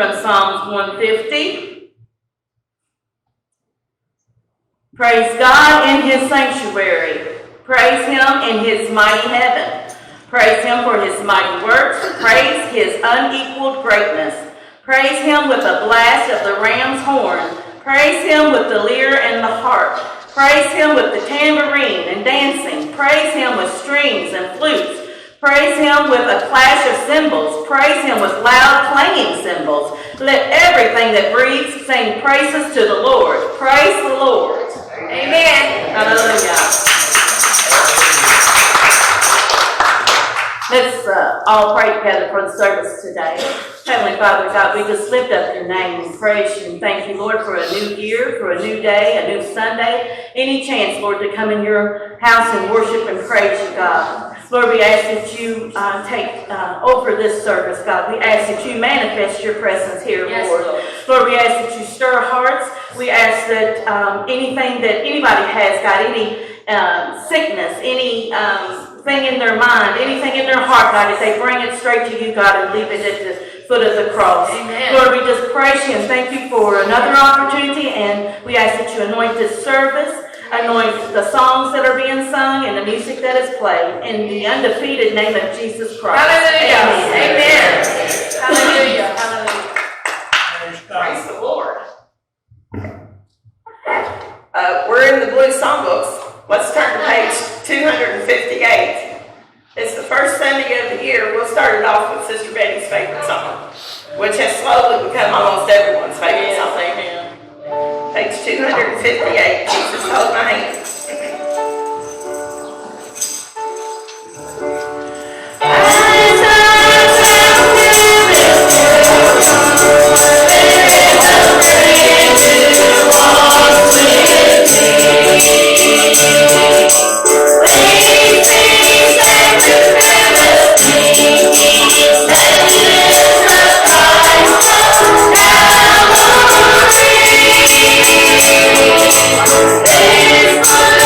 from Psalms 150. Praise God in his sanctuary. Praise him in his mighty heaven. Praise him for his mighty works. Praise his unequaled greatness. Praise him with the blast of the ram's horn. Praise him with the lyre and the harp. Praise him with the tambourine and dancing. Praise him with strings and flutes. Praise him with a clash of cymbals. Praise him with loud clanging cymbals. Let everything that breathes sing praises to the Lord. Praise the Lord. Amen. Hallelujah. Let's all pray together for the service today. Heavenly Father, God, we just lift up your name and praise you and thank you, Lord, for a new year, for a new day, a new Sunday. Any chance, Lord, to come in your house and worship and praise you, God. Lord, we ask that you take over this service, God. We ask that you manifest your presence here, yes, Lord. Lord, we ask that you stir hearts. We ask that anything that anybody has, God, any sickness, any thing in their mind, anything in their heart, God, if they bring it straight to you, God, and leave it at the foot of the cross. Amen. Lord, we just praise you and thank you for another opportunity, and we ask that you anoint this service, anoint the songs that are being sung and the music that is played in the undefeated name of Jesus Christ. Hallelujah. Amen. Hallelujah. Hallelujah. Praise the Lord. We're in the Blue Songbooks. Let's turn to page 258. It's the first Sunday of the year. We'll start it off with Sister Betty's favorite song, which has slowly become almost everyone's favorite song. Amen. Page 258. Jesus, hold my hand. This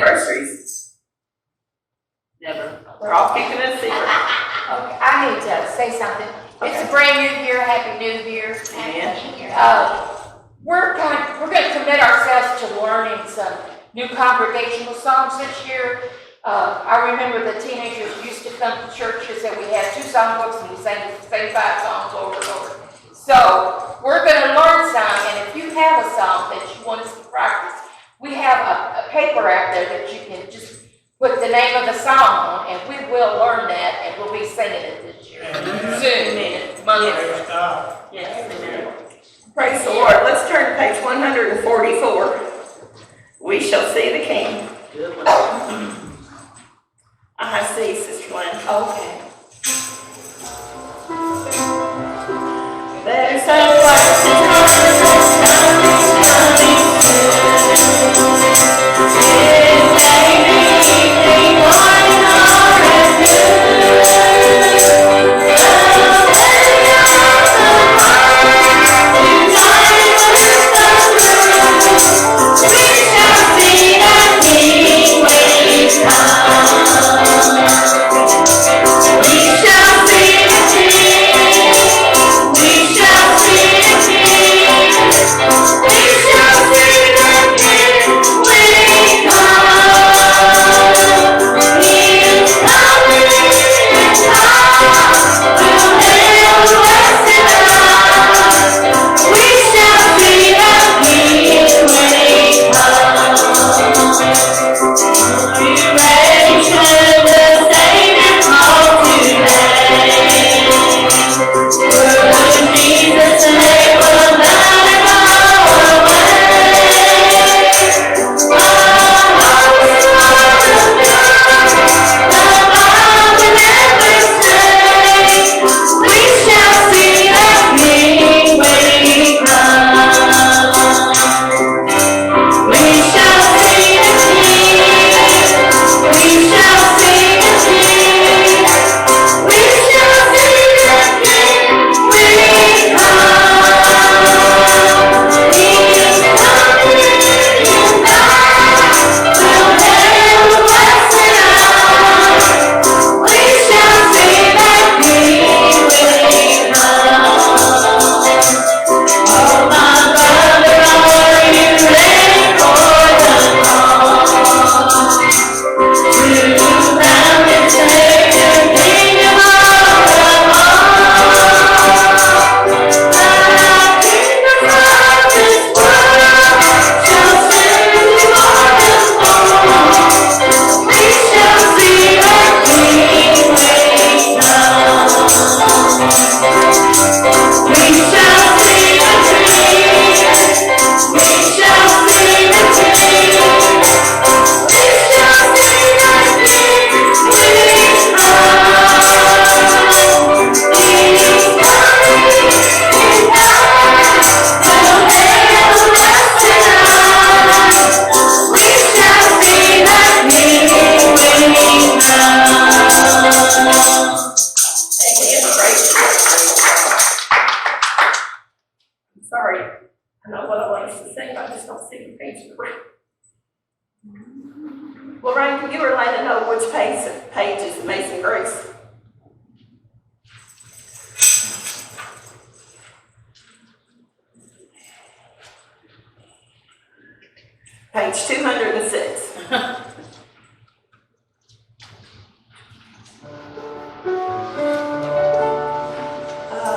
anniversaries? Never. We're all keeping it a secret. Okay, I need to say something. It's a brand new year. Happy New Year. Amen. We're going to commit ourselves to learning some new congregational songs this year. I remember the teenagers used to come to churches and we had 2 songbooks and we sang the same 5 songs over and over. So we're going to learn some, and if you have a song that you want us to practice, we have a paper out there that you can just put the name of the song on, and we will learn that, and we'll be singing it this year. Soon. Yes. Yes. Amen. Praise the Lord. Let's turn to page 144. We shall see the King. Good one. I see, Sister Lynn. Okay. There's a blessing coming soon. His name is one heart Lorraine, can you relate to know which page is Amazing Grace? Page 206. Oh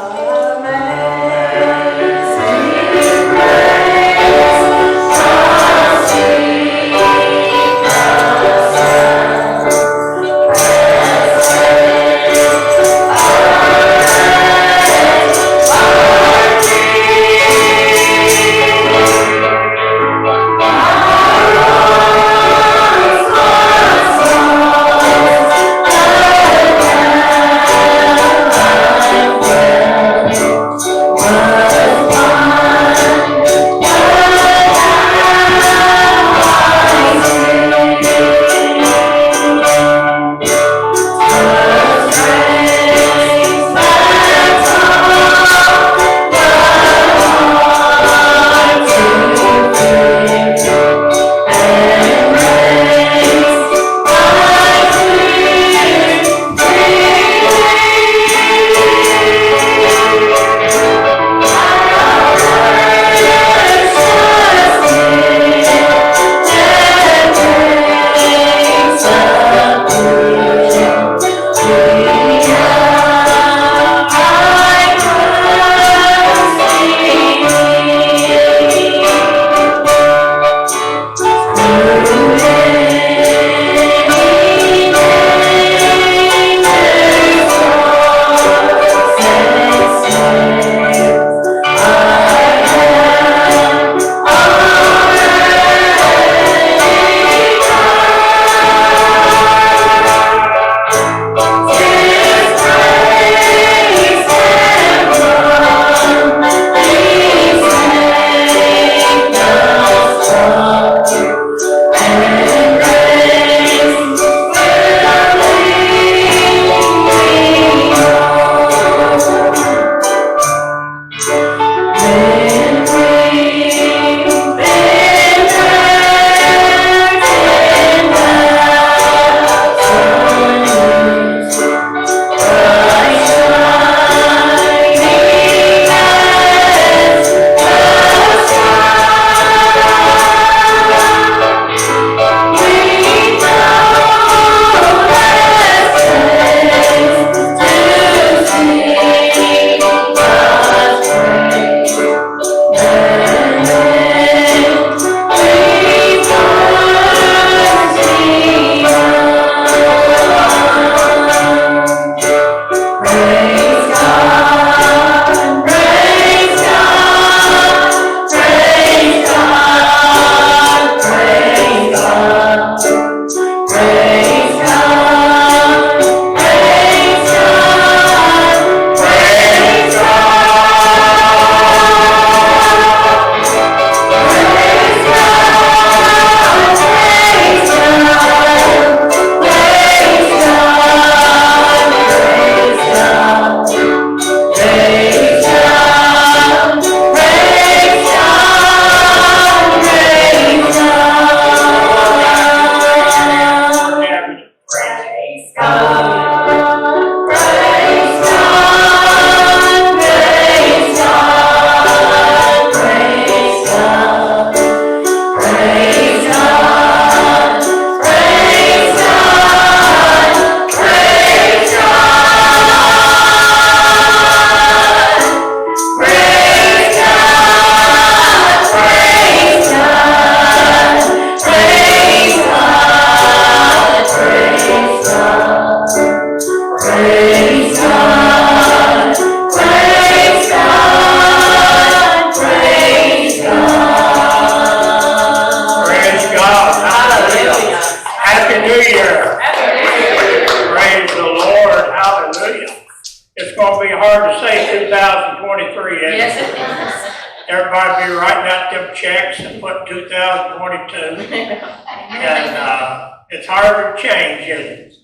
Everybody be writing out them checks and put 2022. And it's hard to change, isn't it?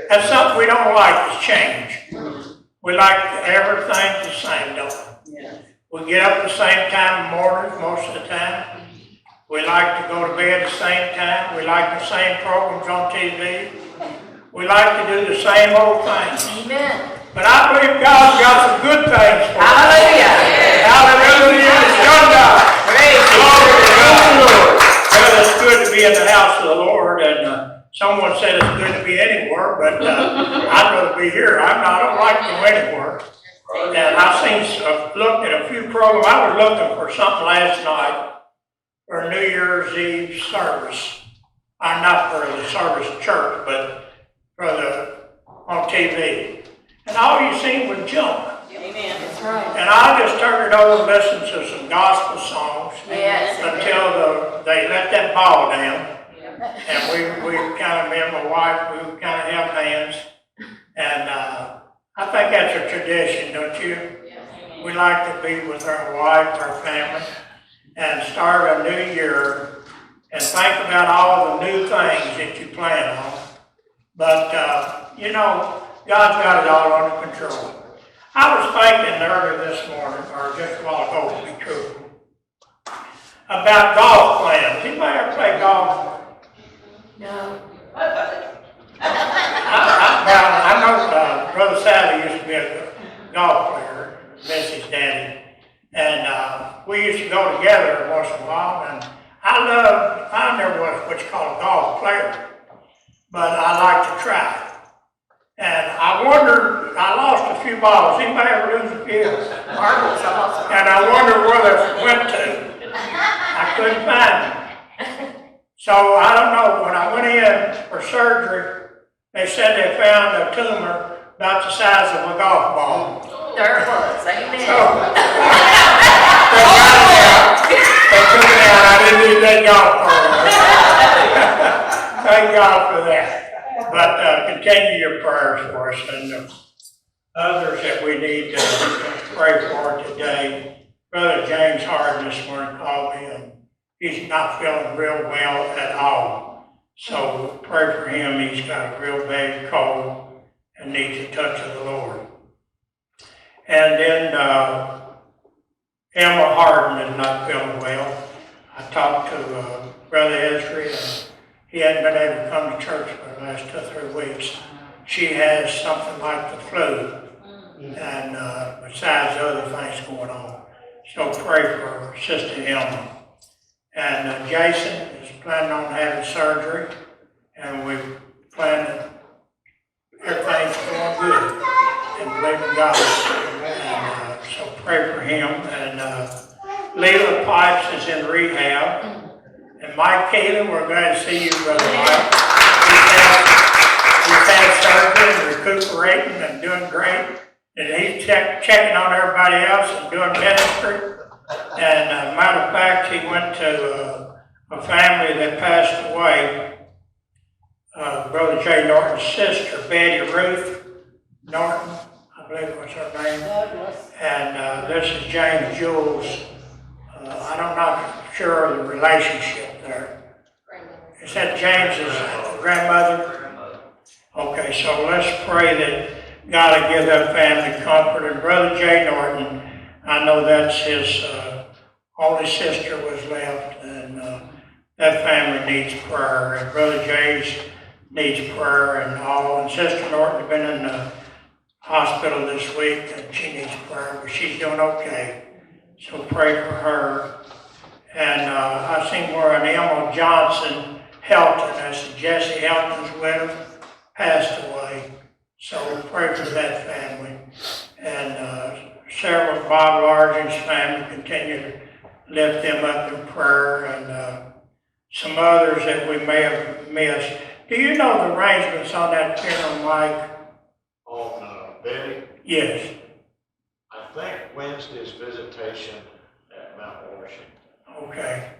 That's something we don't like is change. We like everything the same, don't we? We get up the same time in the morning most of the time. We like to go to bed the same time. We like the same programs on TV. We like to do the same old things. Amen. But I believe God's got some good things for us. Hallelujah. Hallelujah. It's your God. Praise Glory to God. Well, it's good to be in the house of the Lord, and someone said it's good to be anywhere, but I'd rather be here. I don't like to go anywhere. And I looked at a few programs. I was looking for something last night for New Year's Eve service. Not for the service church, but for on TV. And all you seen was junk. Amen. That's right. And I just turned it over and listened to some gospel songs Yes. until they let that ball down. And we kind of, me and my wife, we kind of held hands. And I think that's a tradition, don't you? We like to be with our wife, our family, and start a new year and think about all the new things that you plan on. But, you know, God's got it all under control. I was thinking earlier this morning, or just a while ago to be true, about golf plans. Anybody ever play golf? No. I know Brother Sally used to be a golf player, Missy's daddy, and we used to go together once in a while, and I never was what you call a golf player, but I like to try. And I wondered, I lost a few balls. Anybody ever lose a few? Marbles, I lost them. And I wondered where they went to. I couldn't find them. So I don't know, when I went in for surgery, they said they found a tumor about the size of a golf ball. There it was, amen. So, they took it out, I didn't need that golf ball. Thank God for that. But continue your prayers for us and others that we need to pray for today. Brother James Harden this morning called me and he's not feeling real well at all. So pray for him. He's got a real bad cold and needs a touch of the Lord. And then Emma Harden is not feeling well. I talked to Brother Esri and he hadn't been able to come to church for the last 2 or 3 weeks. She has something like the flu and besides other things going on. So pray for Sister Emma. And Jason is planning on having surgery, and we plan that everything's going good, and believe in God. And so pray for him. And Leila Pipes is in rehab, and Mike Keelan, we're glad to see you, Brother Mike. He's had surgery and recuperating and doing great, and he's checking on everybody else and doing ministry. And matter of fact, he went to a family that passed away. Brother Jay Norton's sister, Betty Ruth Norton, I believe was her name. And this is James Jules. I'm not sure of the relationship there. Is that James's grandmother? Okay, so let's pray that God will give that family comfort. And Brother Jay Norton, I know that's his only sister was left, and that family needs prayer. And Brother Jay's needs prayer, and all. And Sister Norton has been in the hospital this week, and she needs prayer, but she's doing okay. So pray for her. And I seen where an Emma Johnson Helton, that's Jesse Helton's widow, passed away. So pray for that family. And several Bob Largen's family, continue to lift them up in prayer, and some others that we may have missed. Do you know the arrangements on that funeral, Mike? On Betty? Yes. I think Wednesday's visitation at Mount Washington. Okay.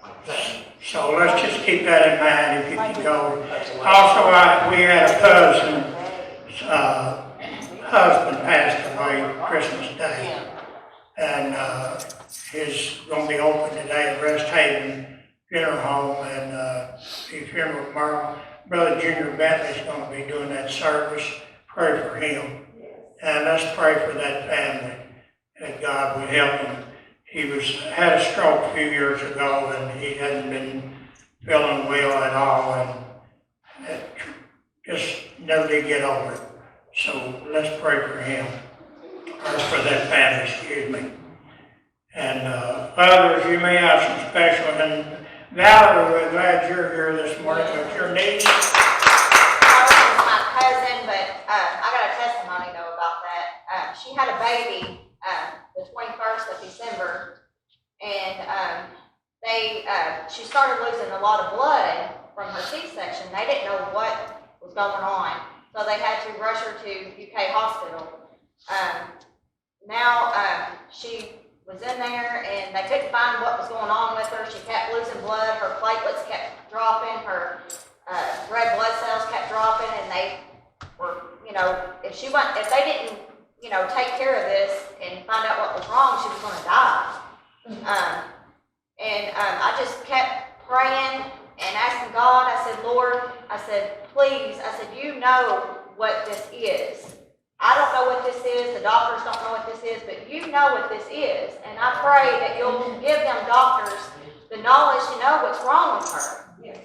I think. So let's just keep that in mind if you can go. Also, we had a cousin, husband passed away Christmas Day, and he's going to be open today at Rest Haven Funeral Home, and the funeral tomorrow. Brother Junior Bentley's going to be doing that service. Pray for him, and let's pray for that family, that God would help him. He had a stroke a few years ago, and he hadn't been feeling well at all, and just never did get over it. So let's pray for him, or for that family, excuse me. And others, you may have some special, and Valerie, we're glad you're here this morning with your niece. Carla's my cousin, but I got a testimony though about that. She had a baby the 21st of December, and she started losing a lot of blood from her C-section. They didn't know what was going on, so they had to rush her to UK hospital. She was in there, and they couldn't find what was going on with her. She kept losing blood. Her platelets kept dropping. Her red blood cells kept dropping, and they were, if they didn't, take care of this and find out what was wrong, she was going to die. I just kept praying and asking God. I said, Lord, I said, please, I said, you know what this is. I don't know what this is, the doctors don't know what this is, but you know what this is. And I pray that you'll give them doctors the knowledge to know what's wrong with her. Yes.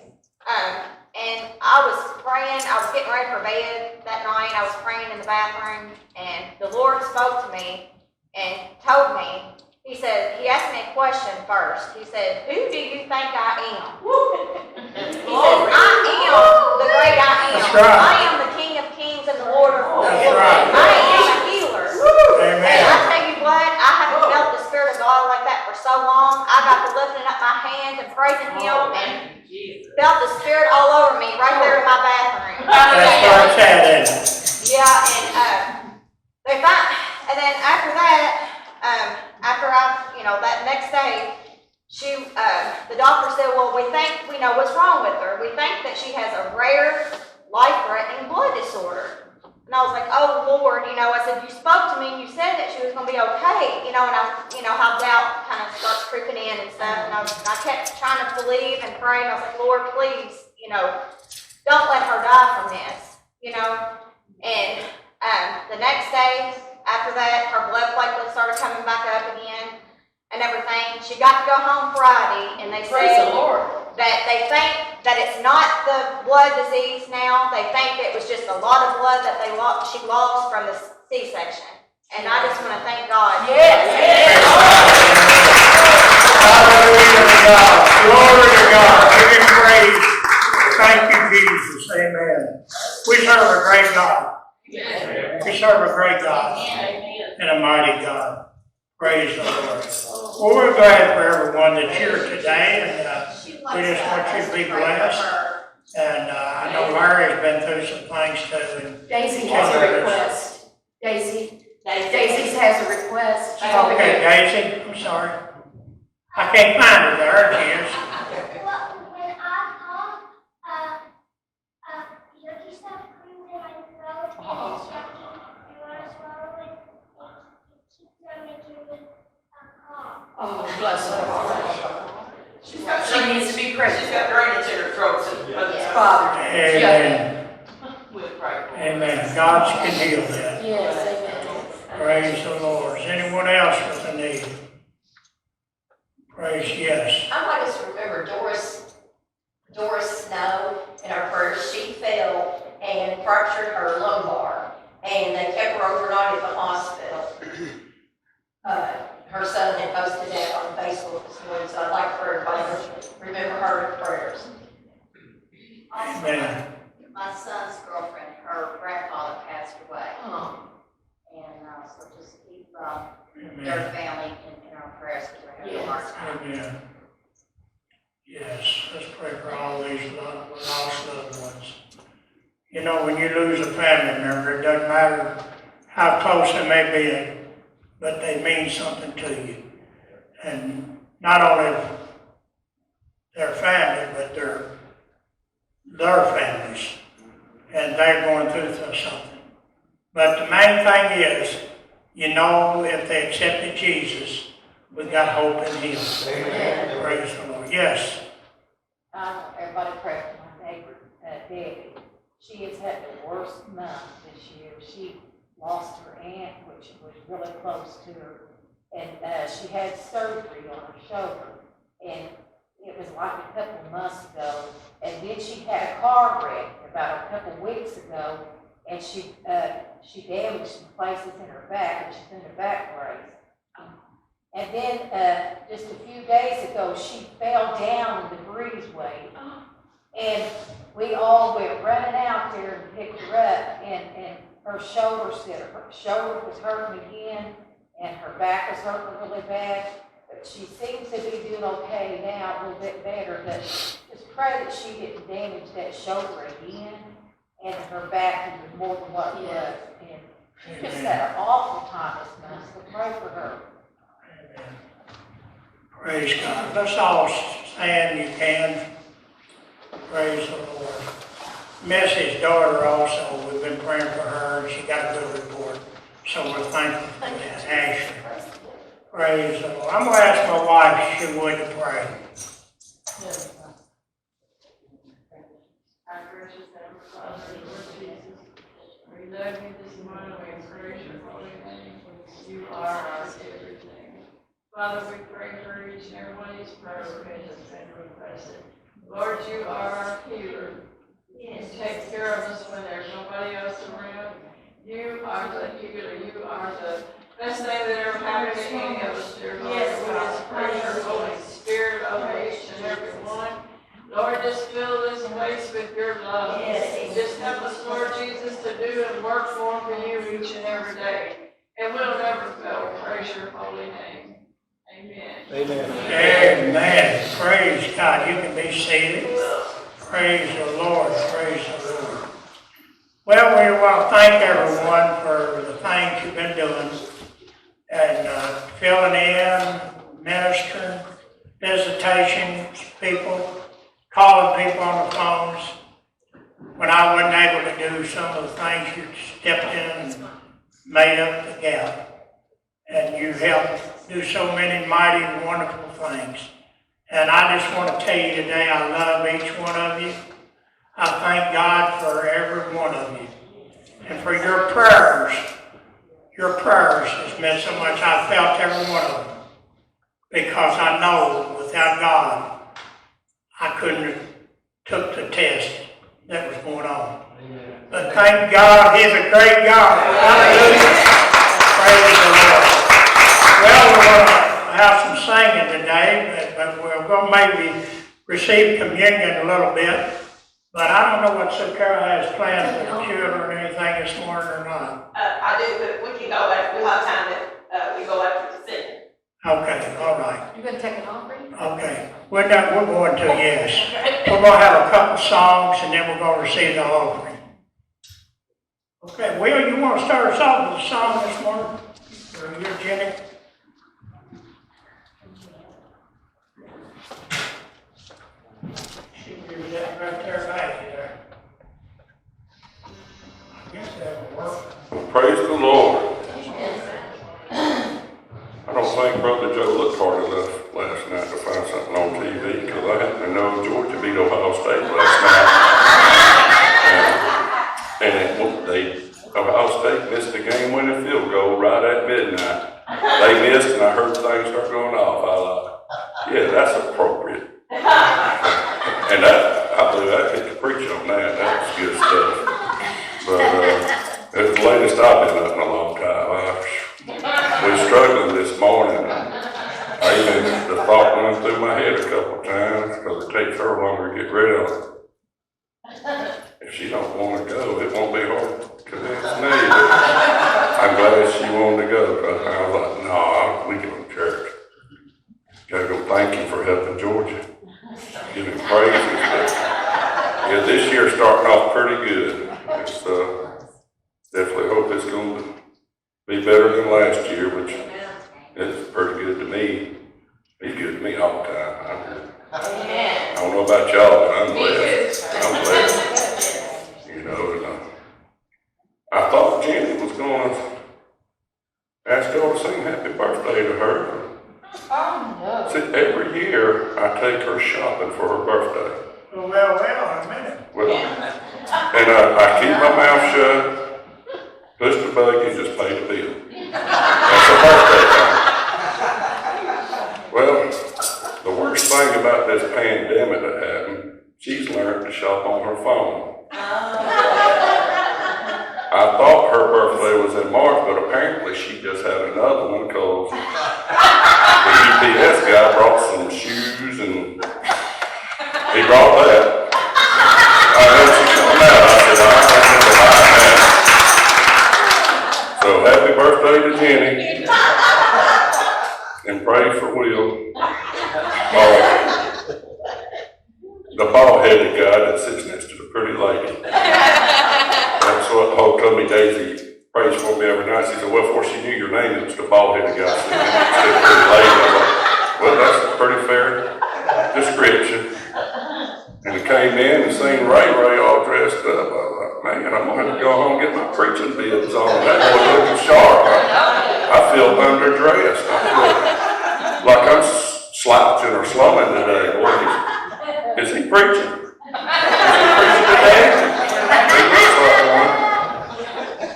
And I was praying, I was getting ready for bed that night, I was praying in the bathroom, and the Lord spoke to me and told me, he asked me a question first. He said, who do you think I am? He said, I am the great I am. That's right. I am the King of Kings and the Lord of Lords. That's right. I am a healer. Amen. And I tell you what, I haven't felt the Spirit of God like that for so long. I got to lifting up my hands and praising Him, and felt the Spirit all over me right there in my bathroom. That's where it's at, isn't it? Yeah, and then after that, after that next day, the doctor said, well, we think we know what's wrong with her. We think that she has a rare, life-threatening blood disorder. And I was like, oh Lord, I said, you spoke to me and you said that she was going to be okay, and how doubt kind of starts creeping in and stuff. And I kept trying to believe and pray, and I was like, Lord, please, don't let her die from this, And the next day after that, her blood platelets started coming back up again and everything. She got to go home Friday, and they Praise said the Lord. that they think that it's not the blood disease now. They think it was just a lot of blood that she lost from the C-section. And I just want to thank God. Yes. Hallelujah to God. Glory to God. Give him praise. Thank you, Jesus. Amen. We serve a great God. We serve a great God and a mighty God. Praise the Lord. Well, we're glad for everyone that's here today, and we just want you to be blessed. And I know Larry's been through some things too. And Daisy has a request. Daisy has a request. She's over okay, here. Daisy, I'm sorry. I can't find her there. She is. Well, when I cough, yucky stuff comes in my throat, and it's yucky, and when I swallow it, it keeps on making me cough. Oh, bless her. She needs to be prayed. She's got drainage in her throat, so It's Father. Amen. we'll pray. Amen. God can heal that. Yes, amen. Praise the Lord. Is anyone else with a need? Praise yes. I want us to remember Doris Snow in our prayers. She fell and fractured her lumbar, and they kept her overnight at the hospital. Her son had posted that on Facebook this morning, so I'd like for everybody to remember her in prayers. Amen. My son's girlfriend, her grandfather passed away. Oh. And so just keep Amen. their family in our prayers because we're having a hard time. Amen. Yes, let's pray for all these lost loved ones. When you lose a family member, it doesn't matter how close they may be, but they mean something to you. And not only their family, but their families. And they're going through something. But the main thing is, if they accepted Jesus, we've got hope in Him. Amen. Praise the Lord. Yes. Everybody pray for my neighbor, Debbie. She has had the worst month this year. She lost her aunt, which was really close to her, and she had surgery on her shoulder, and it was like a couple of months ago, and then she had a car wreck about a couple of weeks ago, and she damaged some places in her back, and she's in a back brace. And then just a few days ago, she fell down in the breezeway, and we all went running out there and picked her up, and her shoulder was hurting again, and her back was hurting really bad. But she seems to be doing okay now, a little bit better. But just pray that she didn't damage that shoulder again, and her back even more than what it was. And she just had an awful time this month, so pray for her. Amen. Praise God. Let's all stand, you can. Praise the Lord. Mrs. daughter also, we've been praying for her, and she got a good report. So we're thankful for that. Ashley. Praise the Lord. I'm going to ask my wife if she would to pray. Our gracious Heavenly Father, Lord Jesus, we love you this morning, we praise your holy name. You are our everything. Father, we pray for each and every one of these prayer requests and requested. Lord, you are our healer. You take care of us when there's nobody else around. You are the healer. You are the best thing that ever happened to any of us, dear Lord. Yes, we just pray your Holy Spirit over each and every one. Lord, just fill this place with your love. Yes. Just help us, Lord Jesus, to do and work for you each and every day. And we'll never fail. Praise your holy name. Amen. Amen. Praise God. You can be seated. Praise the Lord, praise the Lord. Well, we want to thank everyone for the things you've been doing and filling in, ministering, visitation people, calling people on the phones. When I wasn't able to do some of the things, you stepped in and made up the gap. And you helped do so many mighty, wonderful things. And I just want to tell you today, I love each one of you. I thank God for every one of you. And for your prayers. Your prayers has meant so much. I felt every one of them. Because I know without God, I couldn't have took the test that was going on. But thank God, He's a great God. Hallelujah. Praise the Lord. Well, we're going to have some singing today, but we're going to maybe receive communion a little bit. But I don't know what Sue Carol has planned for the children or anything this morning or not. I do, but we can go after, we'll have time to, we go after the singing. Okay, all right. You gonna take an offering? Okay. We're going to, yes. We're going to have a couple songs and then we're going to receive the offering. Okay, Will, you want to start us off with a song this morning? Or you, Jenny? She can do that right there, back there. I guess that will work. Praise the Lord. I don't think Brother Joe looked hard enough last night to find something on TV because I happen to know Georgia beat Ohio State last night. Ohio State missed the game-winning field goal right at midnight. They missed and I heard things start going off. I thought, yeah, that's appropriate. And I believe I get to preach on that. That's good stuff. But it's the latest I've been up in a long time. We're struggling this morning. I even the thought went through my head a couple of times because it takes her longer to get rid of it. If she don't want to go, it won't be hard to convince me. I'm glad she wanted to go. I was like, no, we go to church. Gotta go thank you for helping Georgia. Give him praises. Yeah, this year's starting off pretty good. It's definitely hope it's going to be better than last year, which is pretty good to me. He's good to me all the time. I don't know about y'all, but I'm blessed. I'm blessed. You know, and I thought Jenny was going to ask y'all to sing happy birthday to her. Oh, no. See, every year I take her shopping for her birthday. Well, in a minute. Well, and I keep my mouth shut, push the buggy, and just pay the bill. That's her birthday time. Well, the worst thing about this pandemic that happened, she's learned to shop on her phone. I thought her birthday was in March, but apparently she just had another one because the UPS guy brought some shoes and he brought that. I know she's coming out. I said, I remember buying that. So happy birthday to Jenny. And pray for Will. The bald-headed guy that sits next to the pretty lady. That's what Hope told me. Daisy prays for me every night. She said, well, before she knew your name, it was the bald-headed guy sitting next to the pretty lady. I'm like, well, that's a pretty fair description. And he came in and seen Ray all dressed up. I was like, man, I'm going to have to go home and get my preaching bibs on. That boy looking sharp. I feel underdressed. I feel like I'm slouching or slumming today. Boy, is he preaching? Is he preaching today? He looks like one.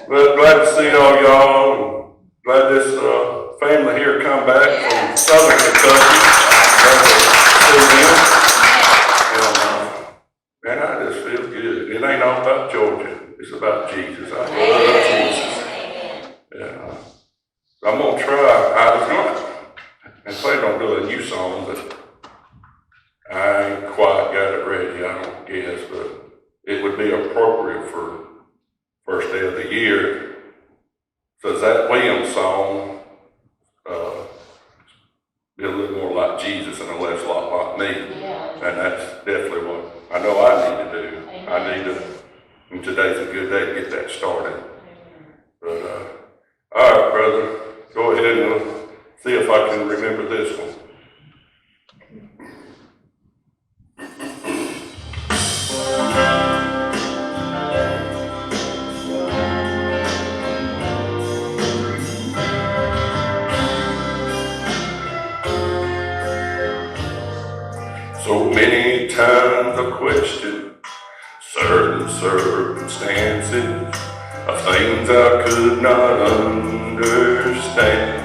But glad to see all y'all. Glad this family here come back from Southern Kentucky. Glad to see them. Man, I just feel good. It ain't all about Georgia. It's about Jesus. I love Jesus. Yeah. I'm going to try. I was going to, and planned on doing a new song, but I ain't quite got it ready, I don't guess, but it would be appropriate for first day of the year. So that Williams song, be a little more like Jesus and a less lot like me. Yeah. And that's definitely what, I know know I need to do. And today's a good day to get that started. But, all right, brother, go ahead and see if I can remember this one. So many times I question certain circumstances of things I could not understand.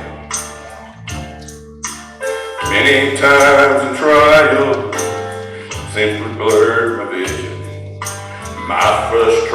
Many times in trial simply blurred my vision. My frustration